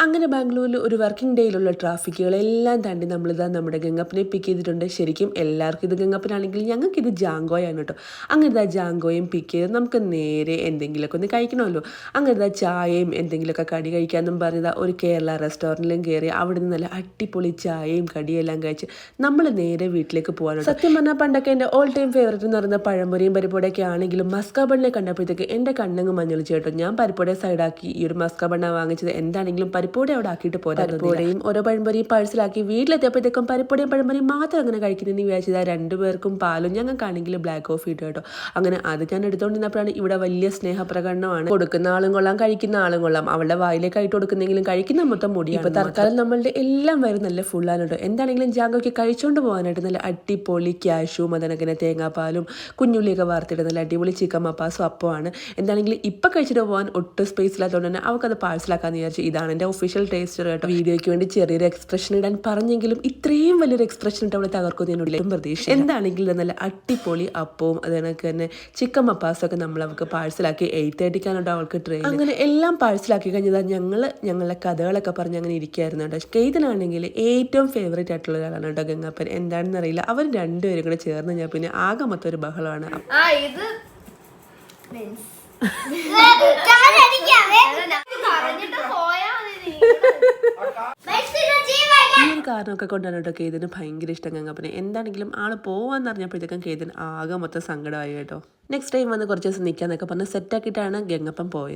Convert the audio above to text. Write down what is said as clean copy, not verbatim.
അങ്ങനെ ബാംഗ്ലൂരിൽ ഒരു വർക്കിംഗ് ഡേയിലുള്ള ട്രാഫിക്കുകളെല്ലാം താണ്ടി നമ്മളിതാ നമ്മുടെ ഗംഗപ്പനെ പിക്ക് ചെയ്തിട്ടുണ്ട്. ശരിക്കും എല്ലാവർക്കും ഇത് ഗംഗപ്പനാണെങ്കിൽ ഞങ്ങൾക്ക് ഇത് ജാങ്കോയാണ് കേട്ടോ. അങ്ങനെ ഇതാ ജാങ്കോയും പിക്ക് ചെയ്ത് നമുക്ക് നേരെ എന്തെങ്കിലുമൊക്കെ ഒന്ന് കഴിക്കണമല്ലോ. അങ്ങനെ ഇതാ ചായയും എന്തെങ്കിലുമൊക്കെ കടി കഴിക്കാമെന്നും പറഞ്ഞതാ ഒരു കേരള റെസ്റ്റോറൻറ്റിലും കയറി അവിടെ നിന്ന് നല്ല അടിപൊളി ചായയും കടിയെല്ലാം കഴിച്ച് നമ്മൾ നേരെ വീട്ടിലേക്ക് പോകാനുണ്ട്. സത്യം പറഞ്ഞാൽ പണ്ടൊക്കെ എൻ്റെ ഓൾ ടൈം ഫേവറേറ്റ് എന്ന് പറയുന്ന പഴംപൊരിയും പരിപ്പോടൊക്കെ ആണെങ്കിലും മസ്ക ബണ്ണിനെ കണ്ടപ്പോഴത്തേക്ക് എൻ്റെ കണ്ണങ്ങ് മഞ്ഞളിച്ചു കേട്ടോ. ഞാൻ പരിപ്പോടെ സൈഡാക്കി ഈ ഒരു മസ്ക ബണ്ണ വാങ്ങിച്ചത് എന്താണെങ്കിലും പരിപ്പോടെ അവിടെ ആക്കിയിട്ട് പോരാ. പരിപ്പോടെയും ഓരോ പഴംപൊരിയും പാഴ്സലാക്കി വീട്ടിലെത്തിയപ്പോഴത്തേക്കും പരിപ്പോടെയും പഴംപൊരിയും മാത്രം അങ്ങനെ കഴിക്കുന്നതെന്ന് വിചാരിച്ചത് രണ്ടുപേർക്കും പാലും ഞങ്ങൾക്കാണെങ്കിൽ ബ്ലാക്ക് കോഫി ഇട്ട് കേട്ടോ. അങ്ങനെ അത് ഞാൻ എടുത്തുകൊണ്ടിരുന്നപ്പോഴാണ് ഇവിടെ വലിയ സ്നേഹപ്രകടനമാണ്. കൊടുക്കുന്ന ആളും കൊള്ളാം, കഴിക്കുന്ന ആളും കൊള്ളാം. അവളുടെ വായിലേക്ക് ആയിട്ട് കൊടുക്കുന്നെങ്കിലും കഴിക്കുന്ന മൊത്തം മുടി. ഇപ്പൊ തൽക്കാലം നമ്മളുടെ എല്ലാം വരും നല്ല ഫുള്ളാണ് കേട്ടോ. എന്താണെങ്കിലും ജാങ്കോയ്ക്ക് കഴിച്ചുകൊണ്ട് പോകാനായിട്ട് നല്ല അടിപൊളി ക്യാഷും അതനങ്ങനെ തേങ്ങാപ്പാലും കുഞ്ഞുള്ളിയൊക്കെ വാർത്തിട്ട് നല്ല അടിപൊളി ചിക്കൻ മപ്പാസും അപ്പമാണ്. എന്താണെങ്കിലും ഇപ്പം കഴിച്ചിട്ട് പോകാൻ ഒട്ടും സ്പേസ് ഇല്ലാത്തതുകൊണ്ട് തന്നെ അവൾക്കത് പാഴ്സലാക്കാന്ന് വിചാരിച്ചു. ഇതാണ് എൻ്റെ ഒഫീഷ്യൽ ടേസ്റ്റ് കേട്ടോ. വീഡിയോയ്ക്ക് വേണ്ടി ചെറിയൊരു എക്സ്പ്രഷൻ ഇടാൻ പറഞ്ഞെങ്കിലും ഇത്രയും വലിയൊരു എക്സ്പ്രഷൻ ഇട്ട് അവളെ തകർക്കുന്നതിനുള്ളിലും പ്രതീക്ഷ. എന്താണെങ്കിലും നല്ല അടിപൊളി അപ്പവും അതിനൊക്കെ തന്നെ ചിക്കൻ മപ്പാസൊക്കെ നമ്മൾ അവൾക്ക് പാഴ്സലാക്കി 8:30 അവൾക്ക് ട്രെയിൻ. അങ്ങനെ എല്ലാം പാഴ്സലാക്കി കഴിഞ്ഞാൽ ഞങ്ങളുടെ കഥകളൊക്കെ പറഞ്ഞ് അങ്ങനെ ഇരിക്കുകയായിരുന്നു കേട്ടോ. കെയ്തനാണെങ്കിൽ ഏറ്റവും ഫേവറേറ്റ് ആയിട്ടുള്ള ഒരാളാണ് കേട്ടോ ഗംഗാപ്പൻ. എന്താണെന്ന് അറിയില്ല, അവർ രണ്ടുപേരും കൂടെ ചേർന്ന് ഞാൻ പിന്നെ ആകെ മൊത്തം ഒരു ബഹളമാണ്. ഈ ഒരു കാരണമൊക്കെ കൊണ്ടാണ് കേട്ടോ കേതിന് ഭയങ്കര ഇഷ്ടം ഗംഗാപ്പനെ. എന്താണെങ്കിലും ആള് പോവാന്ന് അറിഞ്ഞപ്പോഴത്തേക്കും കേതിന് ആകെ മൊത്തം സങ്കടമായി കേട്ടോ. നെക്സ്റ്റ് ടൈം വന്ന് കുറച്ച് ദിവസം നിൽക്കാന്നൊക്കെ പറഞ്ഞ് സെറ്റാക്കിയിട്ടാണ് ഗംഗപ്പൻ പോയത്.